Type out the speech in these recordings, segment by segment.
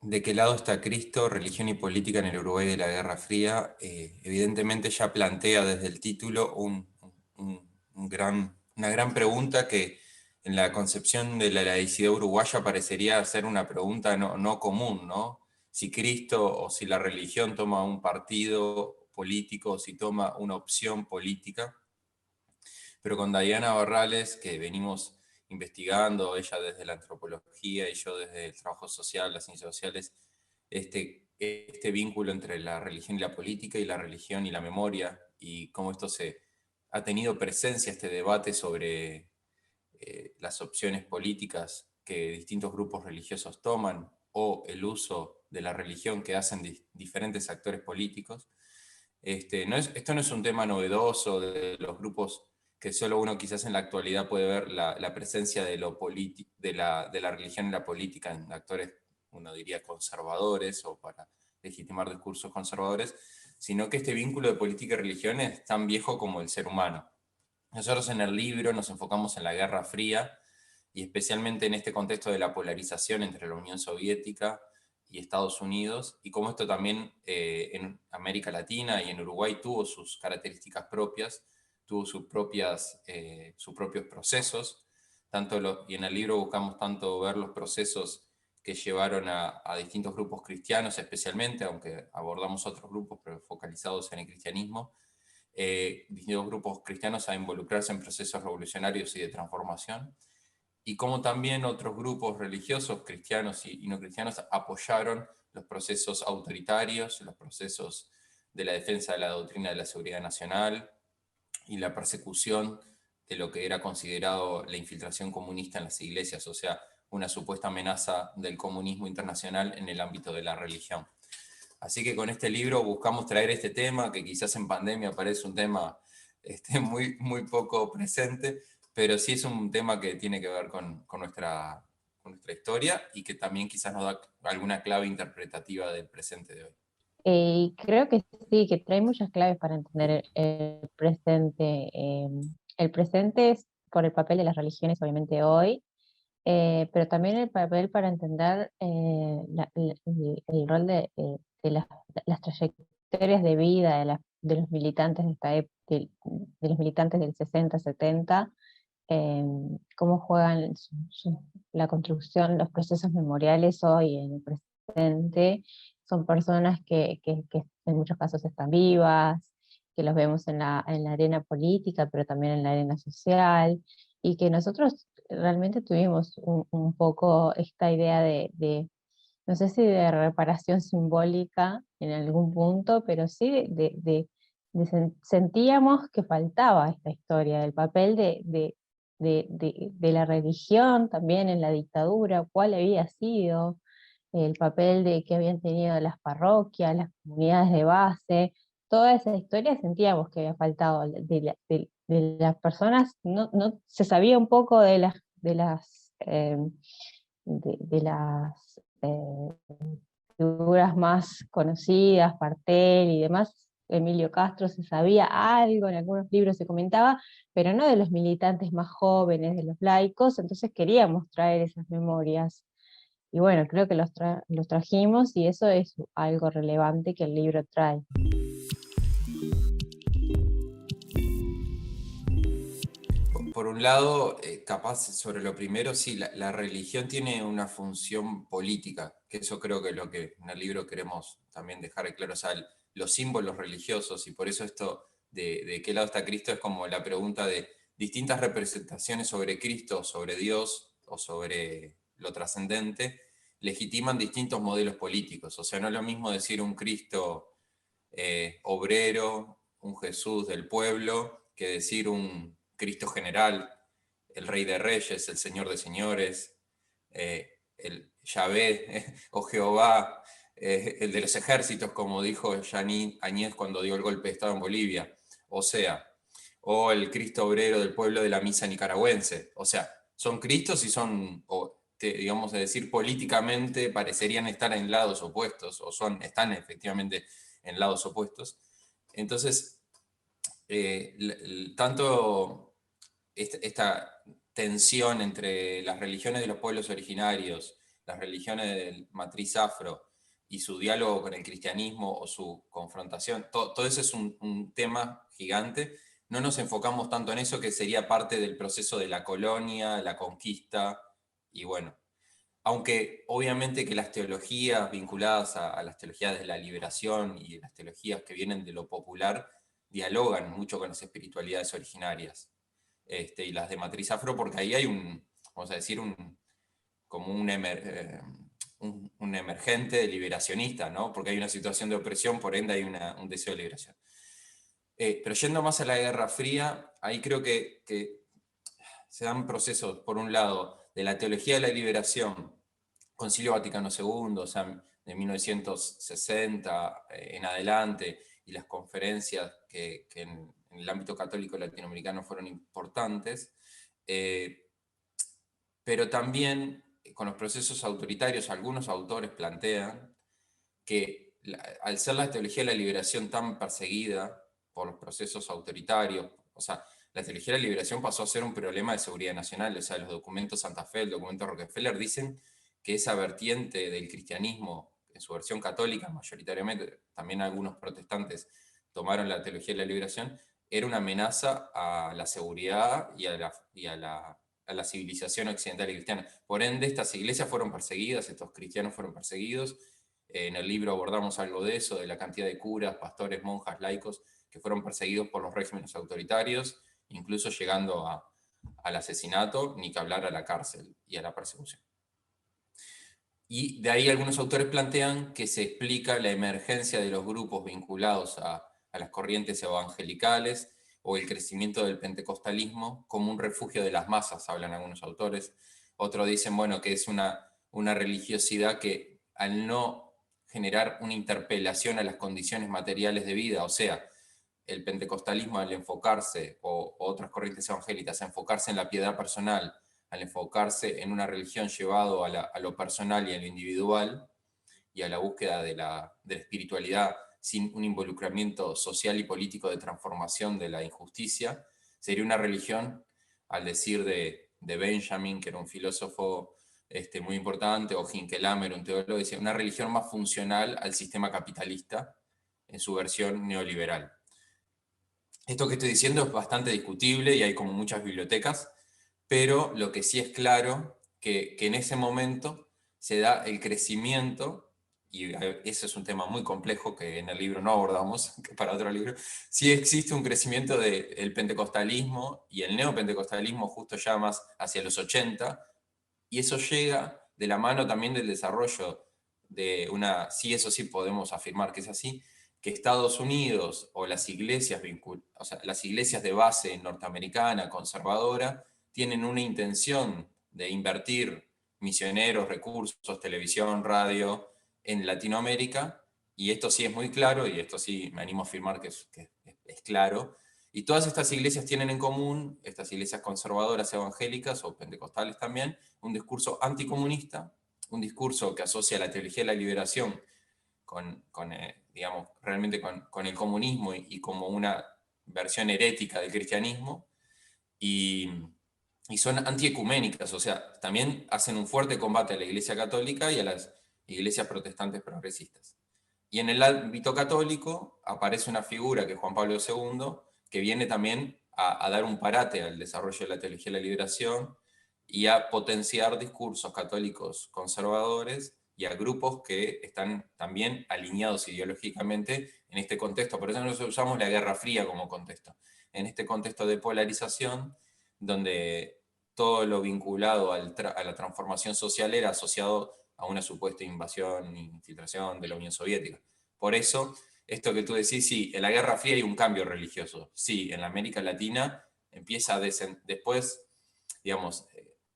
¿De qué lado está Cristo, religión y política en el Uruguay de la Guerra Fría? Evidentemente ya plantea desde el título una gran pregunta que en la concepción de la laicidad uruguaya parecería ser una pregunta no común, ¿no? Si Cristo o si la religión toma un partido político o si toma una opción política. Pero con Diana Barrales, que venimos investigando, ella desde la antropología y yo desde el trabajo social, las ciencias sociales, este vínculo entre la religión y la política y la religión y la memoria, y cómo esto ha tenido presencia, este debate sobre las opciones políticas que distintos grupos religiosos toman o el uso de la religión que hacen diferentes actores políticos. Esto no es un tema novedoso de los grupos que solo uno quizás en la actualidad puede ver la presencia de la religión en la política en actores, uno diría, conservadores o para legitimar discursos conservadores, sino que este vínculo de política y religión es tan viejo como el ser humano. Nosotros en el libro nos enfocamos en la Guerra Fría y especialmente en este contexto de la polarización entre la Unión Soviética y Estados Unidos, y cómo esto también en América Latina y en Uruguay tuvo sus características propias, tuvo sus propios procesos, y en el libro buscamos tanto ver los procesos que llevaron a distintos grupos cristianos especialmente, aunque abordamos otros grupos pero focalizados en el cristianismo, distintos grupos cristianos a involucrarse en procesos revolucionarios y de transformación, y cómo también otros grupos religiosos, cristianos y no cristianos, apoyaron los procesos autoritarios, los procesos de la defensa de la doctrina de la seguridad nacional y la persecución de lo que era considerado la infiltración comunista en las iglesias, o sea, una supuesta amenaza del comunismo internacional en el ámbito de la religión. Así que con este libro buscamos traer este tema, que quizás en pandemia parece un tema muy poco presente, pero sí es un tema que tiene que ver con nuestra historia y que también quizás nos da alguna clave interpretativa del presente de hoy. Y creo que sí, que trae muchas claves para entender el presente. El presente es por el papel de las religiones, obviamente, hoy, pero también el papel para entender el rol de las trayectorias de vida de los militantes de esta de los militantes del 60, 70, cómo juegan la construcción, los procesos memoriales hoy en el presente. Son personas que en muchos casos están vivas, que los vemos en la arena política, pero también en la arena social, y que nosotros realmente tuvimos un poco esta idea no sé si de reparación simbólica en algún punto, pero sí sentíamos que faltaba esta historia, del papel de la religión también en la dictadura, cuál había sido, el papel de que habían tenido las parroquias, las comunidades de base, toda esa historia sentíamos que había faltado de las personas. No se sabía un poco de las figuras más conocidas, Partel y demás. Emilio Castro se sabía algo, en algunos libros se comentaba, pero no de los militantes más jóvenes, de los laicos. Entonces queríamos traer esas memorias. Y bueno, creo que los trajimos, y eso es algo relevante que el libro trae. Por un lado, capaz sobre lo primero, sí, la religión tiene una función política, que eso creo que es lo que en el libro queremos también dejar claro, o sea, los símbolos religiosos, y por eso esto de qué lado está Cristo es como la pregunta de distintas representaciones sobre Cristo, sobre Dios o sobre lo trascendente, legitiman distintos modelos políticos, o sea, no es lo mismo decir un Cristo obrero, un Jesús del pueblo, que decir un Cristo general, el Rey de Reyes, el Señor de Señores, el Yahvé o Jehová, el de los ejércitos, como dijo Yaní Añez cuando dio el golpe de Estado en Bolivia, o sea, o el Cristo obrero del pueblo de la misa nicaragüense. O sea, son Cristos y son, digamos, de decir, políticamente parecerían estar en lados opuestos, o están efectivamente en lados opuestos. Entonces, tanto esta tensión entre las religiones de los pueblos originarios las religiones de matriz afro y su diálogo con el cristianismo o su confrontación, todo eso es un tema gigante. No nos enfocamos tanto en eso, que sería parte del proceso de la colonia, la conquista, y bueno, aunque obviamente que las teologías vinculadas a las teologías de la liberación y las teologías que vienen de lo popular dialogan mucho con las espiritualidades originarias, y las de matriz afro, porque ahí hay vamos a decir, como un emergente liberacionista, ¿no? Porque hay una situación de opresión, por ende hay un deseo de liberación. Pero yendo más a la Guerra Fría, ahí creo que se dan procesos, por un lado, de la teología de la liberación, Concilio Vaticano II, o sea, de 1960 en adelante, y las conferencias que en el ámbito católico latinoamericano fueron importantes, pero también con los procesos autoritarios, algunos autores plantean que al ser la teología de la liberación tan perseguida por los procesos autoritarios, o sea, la teología de la liberación pasó a ser un problema de seguridad nacional, o sea, los documentos Santa Fe, el documento Rockefeller dicen que esa vertiente del cristianismo, en su versión católica mayoritariamente, también algunos protestantes tomaron la teología de la liberación, era una amenaza a la seguridad y a la civilización occidental y cristiana. Por ende, estas iglesias fueron perseguidas, estos cristianos fueron perseguidos. En el libro abordamos algo de eso, de la cantidad de curas, pastores, monjas, laicos, que fueron perseguidos por los regímenes autoritarios, incluso llegando al asesinato, ni que hablar a la cárcel y a la persecución. Y de ahí algunos autores plantean que se explica la emergencia de los grupos vinculados a las corrientes evangelicales o el crecimiento del pentecostalismo como un refugio de las masas, hablan algunos autores. Otros dicen, bueno, que es una religiosidad que al no generar una interpelación a las condiciones materiales de vida, o sea, el pentecostalismo al enfocarse, o otras corrientes evangélicas, a enfocarse en la piedad personal, al enfocarse en una religión llevado a lo personal y a lo individual, y a la búsqueda de la espiritualidad sin un involucramiento social y político de transformación de la injusticia, sería una religión, al decir de Benjamin, que era un filósofo muy importante, o Hinckelhammer, un teólogo, decía, una religión más funcional al sistema capitalista en su versión neoliberal. Esto que estoy diciendo es bastante discutible y hay como muchas bibliotecas, pero lo que sí es claro que en ese momento se da el crecimiento, y eso es un tema muy complejo que en el libro no abordamos, que para otro libro, sí existe un crecimiento del pentecostalismo y el neopentecostalismo justo ya más hacia los 80, y eso llega de la mano también del desarrollo de sí, eso sí podemos afirmar que es así, que Estados Unidos o o sea, las iglesias de base norteamericana, conservadora, tienen una intención de invertir misioneros, recursos, televisión, radio en Latinoamérica, y esto sí es muy claro, y esto sí me animo a afirmar que es claro, y todas estas iglesias tienen en común, estas iglesias conservadoras evangélicas o pentecostales también, un discurso anticomunista, un discurso que asocia la teología de la liberación digamos, realmente con el comunismo y como una versión herética del cristianismo, y, y son antiecuménicas, o sea, también hacen un fuerte combate a la Iglesia Católica y a las iglesias protestantes progresistas. Y en el ámbito católico aparece una figura que es Juan Pablo II, que viene también a dar un parate al desarrollo de la teología de la liberación y a potenciar discursos católicos conservadores y a grupos que están también alineados ideológicamente en este contexto. Por eso nosotros usamos la Guerra Fría como contexto. En este contexto de polarización, donde todo lo vinculado a la transformación social era asociado a una supuesta invasión e infiltración de la Unión Soviética. Por eso, esto que tú decís, sí, en la Guerra Fría hay un cambio religioso. Sí, en la América Latina empieza después, digamos,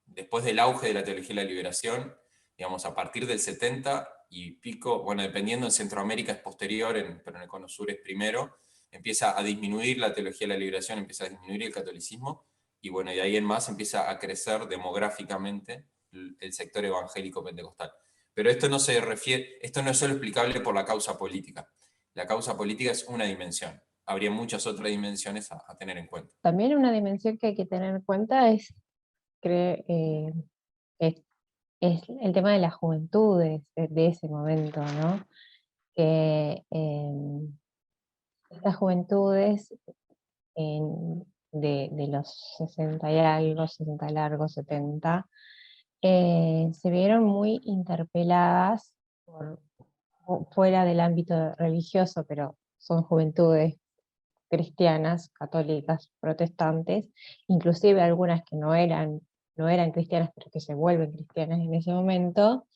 después del auge de la teología de la liberación, digamos, a partir del 70 y pico, bueno, dependiendo en Centroamérica es posterior, pero en el Cono Sur es primero, empieza a disminuir la teología de la liberación, empieza a disminuir el catolicismo, y bueno, de ahí en más empieza a crecer demográficamente el sector evangélico pentecostal. Pero esto no esto no es solo explicable por la causa política. La causa política es una dimensión. Habría muchas otras dimensiones a tener en cuenta. También una dimensión que hay que tener en cuenta es, cre- es es el tema de las juventudes de ese momento, ¿no? Que estas juventudes de los 60 y algo, 60 largos, 70, se vieron muy interpeladas fuera del ámbito religioso, pero son juventudes cristianas, católicas, protestantes, inclusive algunas que no eran cristianas, pero que se vuelven cristianas en ese momento,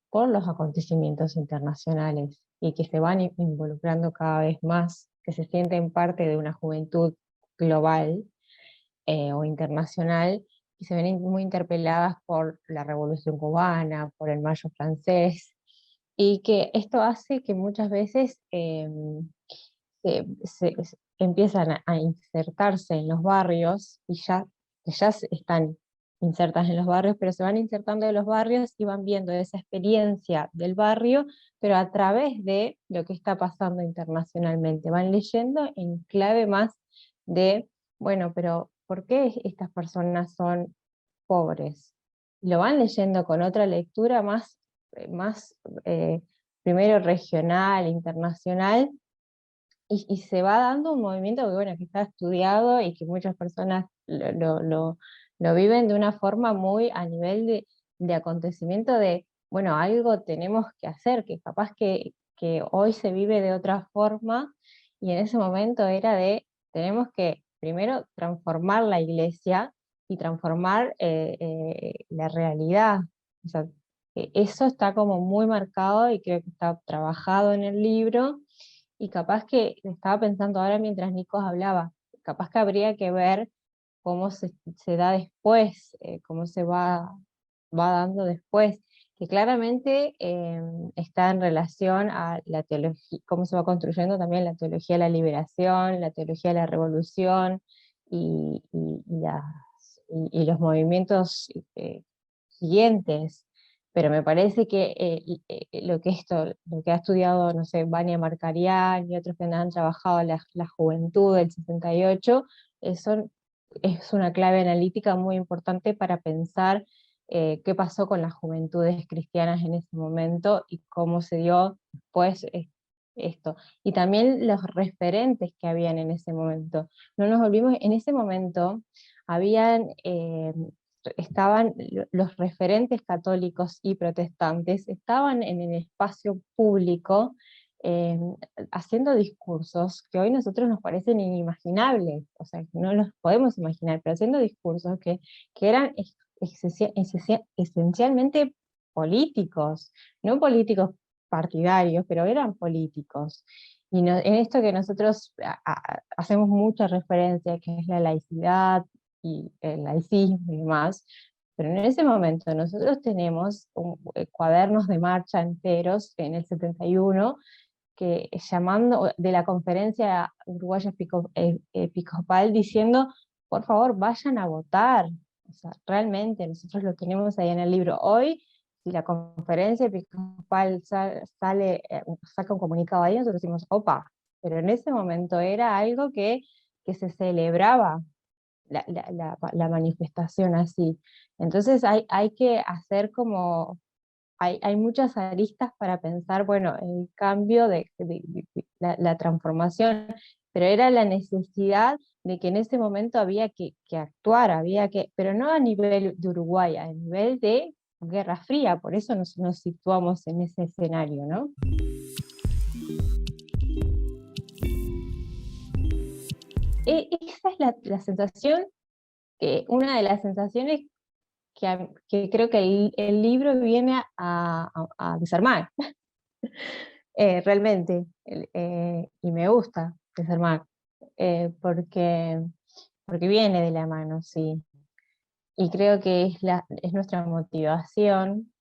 por los acontecimientos internacionales y que se van involucrando cada vez más, que se sienten parte de una juventud global o internacional, y se ven muy interpeladas por la Revolución Cubana, por el Mayo francés, y que esto hace que muchas veces empiezan a insertarse en los barrios, y que ya están insertas en los barrios, pero se van insertando en los barrios y van viendo esa experiencia del barrio, pero a través de lo que está pasando internacionalmente. Van leyendo en clave más de, bueno, pero ¿por qué estas personas son pobres? Lo van leyendo con otra lectura más primero regional, internacional, y se va dando un movimiento que, bueno, que está estudiado y que muchas personas lo viven de una forma muy a nivel de acontecimiento de, bueno, algo tenemos que hacer, que capaz que hoy se vive de otra forma, y en ese momento era de, tenemos que primero transformar la iglesia y transformar la realidad. O sea, eso está como muy marcado y creo que está trabajado en el libro, y capaz que estaba pensando ahora mientras Nikos hablaba, capaz que habría que ver cómo se da después, cómo se va dando después, que claramente está en relación a la teología, cómo se va construyendo también la teología de la liberación, la teología de la revolución y los movimientos siguientes. Pero me parece que lo que ha estudiado, no sé, Vania Marcarián y otros que han trabajado la juventud del 68, son es una clave analítica muy importante para pensar qué pasó con las juventudes cristianas en ese momento y cómo se dio después esto. Y también los referentes que habían en ese momento. No nos olvidemos, en ese momento habían, estaban los referentes católicos y protestantes, estaban en el espacio público eh, haciendo discursos que hoy a nosotros nos parecen inimaginables, o sea, no los podemos imaginar, pero haciendo discursos que eran esencialmente políticos, no políticos partidarios, pero eran políticos. Y en esto que nosotros hacemos mucha referencia, que es la laicidad y el laicismo y demás, pero en ese momento nosotros tenemos cuadernos de marcha enteros en el 71, que llamando de la conferencia uruguaya episcopal diciendo, por favor, vayan a votar. O sea, realmente nosotros lo tenemos ahí en el libro. Hoy, si la conferencia episcopal saca un comunicado ahí, nosotros decimos, opa, pero en ese momento era algo que se celebraba la manifestación así. Entonces hay que hacer como hay muchas aristas para pensar, bueno, el cambio la transformación, pero era la necesidad de que en ese momento había que actuar, pero no a nivel de Uruguay, a nivel de Guerra Fría, por eso nos situamos en ese escenario, ¿no? Esa es la sensación, una de las sensaciones que creo que el libro viene a desarmar. Realmente, y me gusta desarmar, porque viene de la mano, sí, y creo que es nuestra motivación,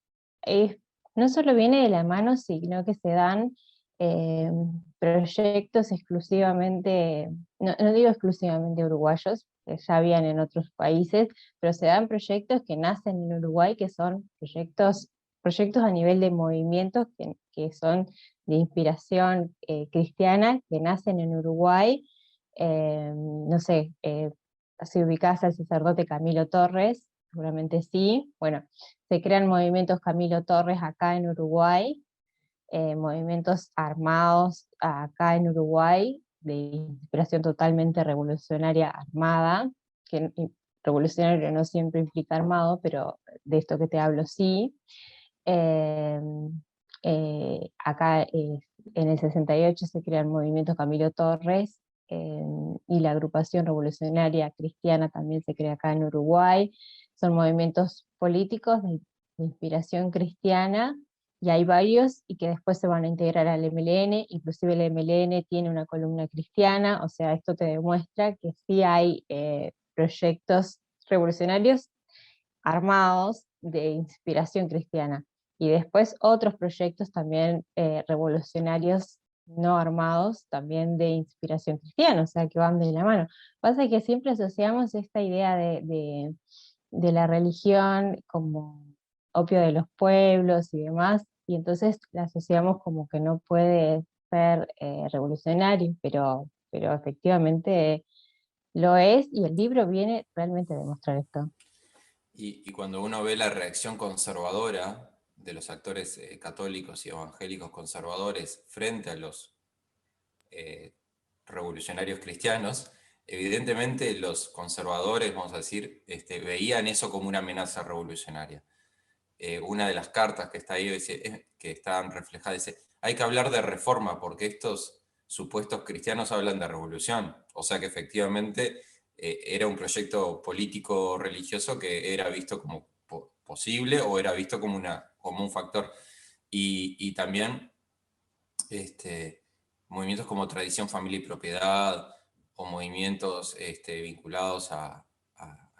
es, no solo viene de la mano, sino que se dan eh, proyectos exclusivamente, no digo exclusivamente uruguayos, que ya habían en otros países, pero se dan proyectos que nacen en Uruguay, que son proyectos a nivel de movimientos que son de inspiración cristiana, que nacen en Uruguay. No sé, si ubicás al sacerdote Camilo Torres, seguramente sí. Bueno, se crean movimientos Camilo Torres acá en Uruguay, movimientos armados acá en Uruguay, de inspiración totalmente revolucionaria armada, que revolucionario no siempre implica armado, pero de esto que te hablo sí. Eh, Acá en el 68 se crea el movimiento Camilo Torres, y la agrupación revolucionaria cristiana también se crea acá en Uruguay. Son movimientos políticos de inspiración cristiana, y hay varios y que después se van a integrar al MLN, inclusive el MLN tiene una columna cristiana, o sea, esto te demuestra que sí hay proyectos revolucionarios armados de inspiración cristiana. Y después otros proyectos también revolucionarios no armados, también de inspiración cristiana, o sea, que van de la mano. Pasa que siempre asociamos esta idea de la religión como opio de los pueblos y demás, y entonces la asociamos como que no puede ser revolucionario, pero efectivamente lo es, y el libro viene realmente a demostrar esto. Y cuando uno ve la reacción conservadora de los actores católicos y evangélicos conservadores frente a los eh, revolucionarios cristianos, evidentemente los conservadores, vamos a decir, veían eso como una amenaza revolucionaria. Una de las cartas que está ahí, que están reflejadas, dice, hay que hablar de reforma porque estos supuestos cristianos hablan de revolución. O sea que efectivamente era un proyecto político religioso que era visto como posible o era visto como, como un factor. Y también movimientos como tradición, familia y propiedad, o movimientos vinculados al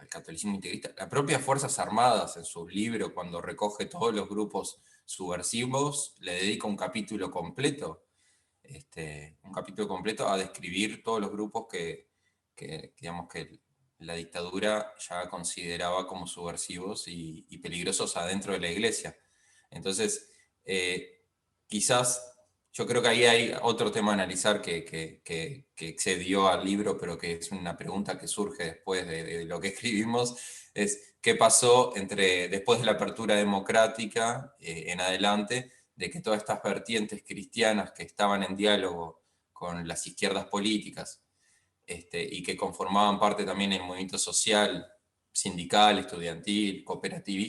catolicismo integrista. Las propias Fuerzas Armadas en sus libros, cuando recoge todos los grupos subversivos, le dedica un capítulo completo a describir todos los grupos digamos que la dictadura ya consideraba como subversivos y peligrosos adentro de la iglesia. Entonces, quizás yo creo que ahí hay otro tema a analizar que excedió al libro, pero que es una pregunta que surge después de lo que escribimos, es qué pasó después de la apertura democrática en adelante, de que todas estas vertientes cristianas que estaban en diálogo con las izquierdas políticas, y que conformaban parte también del movimiento social, sindical, estudiantil,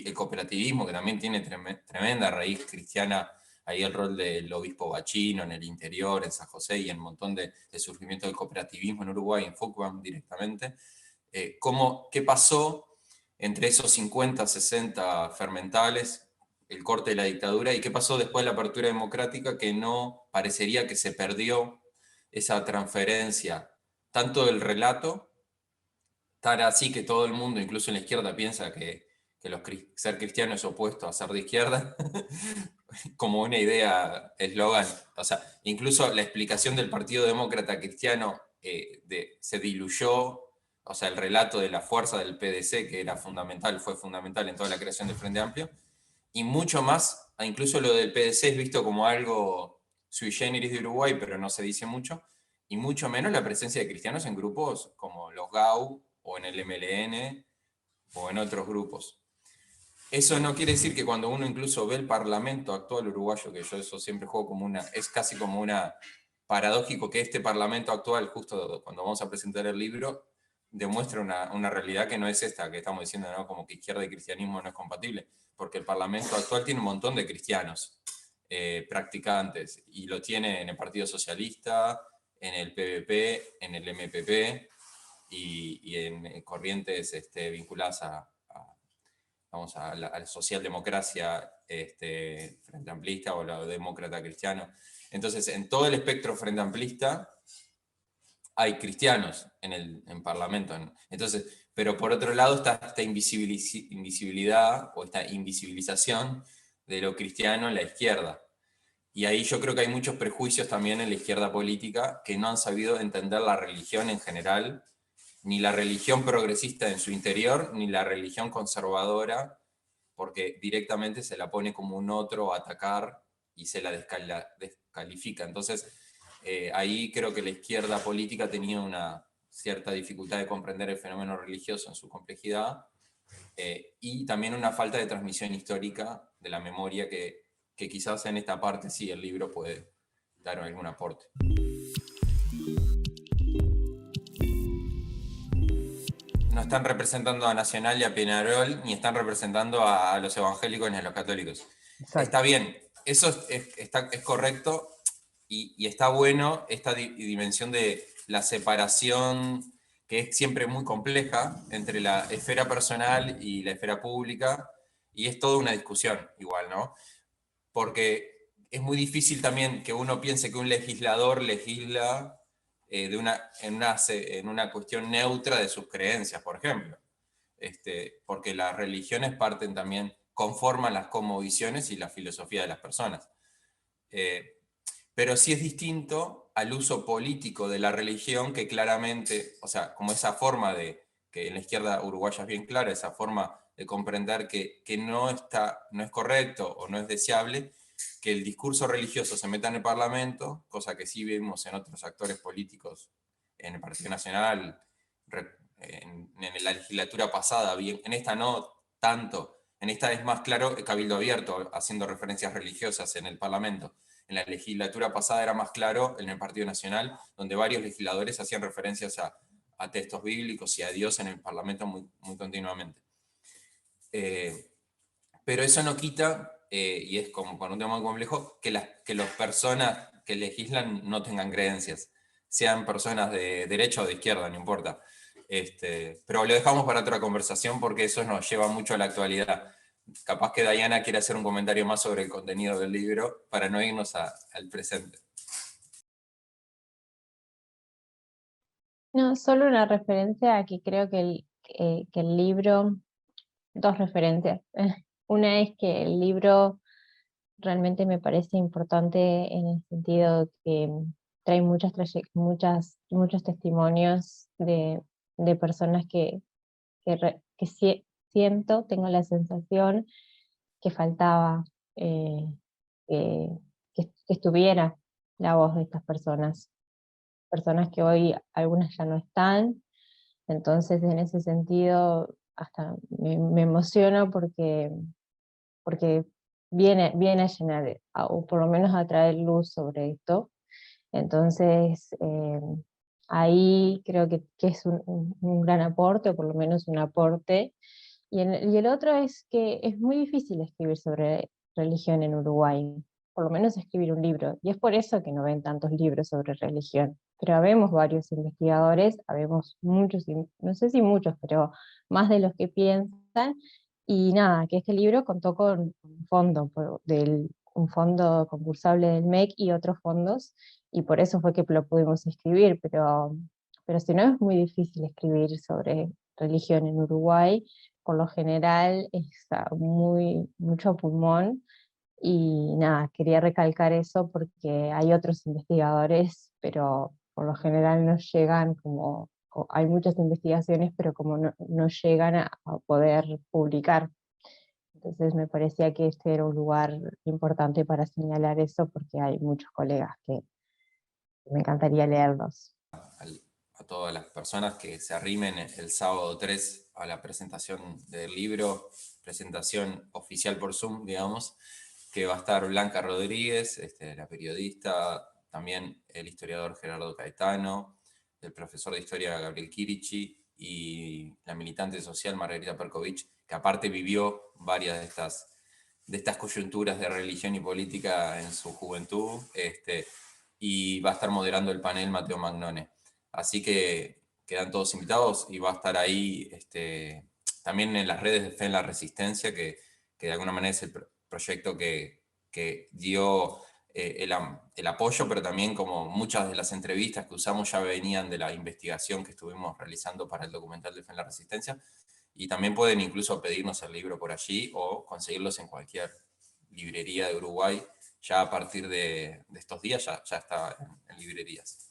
el cooperativismo, que también tiene tremenda raíz cristiana, ahí el rol del obispo Bachino en el interior, en San José, y en un montón de surgimiento del cooperativismo en Uruguay, en Fucam directamente. ¿Qué pasó entre esos 50, 60 fermentales, el corte de la dictadura, y qué pasó después de la apertura democrática, que no parecería que se perdió esa transferencia tanto del relato, tal así que todo el mundo, incluso en la izquierda, piensa que ser cristiano es opuesto a ser de izquierda, como una idea, eslogan. O sea, incluso la explicación del Partido Demócrata Cristiano se diluyó, o sea, el relato de la fuerza del PDC, que era fundamental, fue fundamental en toda la creación del Frente Amplio, y mucho más, incluso lo del PDC es visto como algo sui generis de Uruguay, pero no se dice mucho, y mucho menos la presencia de cristianos en grupos como los GAU, o en el MLN, o en otros grupos. Eso no quiere decir que cuando uno incluso ve el parlamento actual uruguayo, que yo eso siempre juego como es casi como una paradójico que este parlamento actual, justo cuando vamos a presentar el libro, demuestra una realidad que no es esta que estamos diciendo, ¿no? Como que izquierda y cristianismo no es compatible, porque el parlamento actual tiene un montón de cristianos practicantes, y lo tiene en el Partido Socialista, en el PVP, en el MPP, y en corrientes vinculadas vamos, a la socialdemocracia frente amplista o la demócrata cristiano. Entonces, en todo el espectro frente amplista hay cristianos en Parlamento. Entonces, pero por otro lado está esta invisibilidad o esta invisibilización de lo cristiano en la izquierda. Y ahí yo creo que hay muchos prejuicios también en la izquierda política que no han sabido entender la religión en general, ni la religión progresista en su interior, ni la religión conservadora, porque directamente se la pone como un otro a atacar y se la descalifica. Entonces, ahí creo que la izquierda política tenía una cierta dificultad de comprender el fenómeno religioso en su complejidad, y también una falta de transmisión histórica de la memoria que quizás en esta parte sí el libro puede dar algún aporte. No están representando a Nacional y a Peñarol, ni están representando a los evangélicos ni a los católicos. Exacto. Está bien, eso es correcto, y está bueno esta dimensión de la separación, que es siempre muy compleja, entre la esfera personal y la esfera pública, y es toda una discusión igual, ¿no? Porque es muy difícil también que uno piense que un legislador legisla en una cuestión neutra de sus creencias, por ejemplo. Porque las religiones parten también, conforman las cosmovisiones y la filosofía de las personas. Pero sí es distinto al uso político de la religión, que claramente, o sea, como esa forma de, que en la izquierda uruguaya es bien clara, esa forma de comprender que no es correcto o no es deseable que el discurso religioso se meta en el Parlamento, cosa que sí vimos en otros actores políticos, en el Partido Nacional, en la legislatura pasada, bien, en esta no tanto, en esta es más claro Cabildo Abierto, haciendo referencias religiosas en el Parlamento. En la legislatura pasada era más claro en el Partido Nacional, donde varios legisladores hacían referencias a textos bíblicos y a Dios en el Parlamento muy, muy continuamente. Pero eso no quita, y es como con un tema muy complejo, que las personas que legislan no tengan creencias, sean personas de derecha o de izquierda, no importa. Pero lo dejamos para otra conversación porque eso nos lleva mucho a la actualidad. Capaz que Diana quiere hacer un comentario más sobre el contenido del libro para no irnos al presente. No, solo una referencia a que creo que el libro, dos referencias. Una es que el libro realmente me parece importante en el sentido que trae muchos testimonios de personas que siento, tengo la sensación que faltaba que, que estuviera la voz de estas personas que hoy algunas ya no están. Entonces en ese sentido hasta me emociono porque viene a llenar, o por lo menos a traer luz sobre esto. Entonces ahí creo que es un gran aporte, o por lo menos un aporte. Y el otro es que es muy difícil escribir sobre religión en Uruguay, por lo menos escribir un libro, y es por eso que no ven tantos libros sobre religión. Pero habemos varios investigadores, habemos muchos, no sé si muchos, pero más de los que piensan, y nada, que este libro contó con un fondo, un fondo concursable del MEC y otros fondos, y por eso fue que lo pudimos escribir, pero si no es muy difícil escribir sobre religión en Uruguay. Por lo general es mucho pulmón, y nada, quería recalcar eso porque hay otros investigadores, pero por lo general no llegan hay muchas investigaciones, pero como no llegan a poder publicar. Entonces me parecía que este era un lugar importante para señalar eso, porque hay muchos colegas que me encantaría leerlos. A todas las personas que se arrimen el sábado 3 a la presentación del libro, presentación oficial por Zoom, digamos, que va a estar Blanca Rodríguez, la periodista, también el historiador Gerardo Caetano, el profesor de historia Gabriel Kirichi y la militante social Margarita Perkovich, que aparte vivió varias de estas coyunturas de religión y política en su juventud, y va a estar moderando el panel Mateo Magnone. Así que quedan todos invitados, y va a estar ahí también en las redes de Fe en la Resistencia, que de alguna manera es el proyecto que dio el apoyo, pero también como muchas de las entrevistas que usamos ya venían de la investigación que estuvimos realizando para el documental de Fe en la Resistencia, y también pueden incluso pedirnos el libro por allí o conseguirlos en cualquier librería de Uruguay. Ya a partir de estos días ya está en librerías.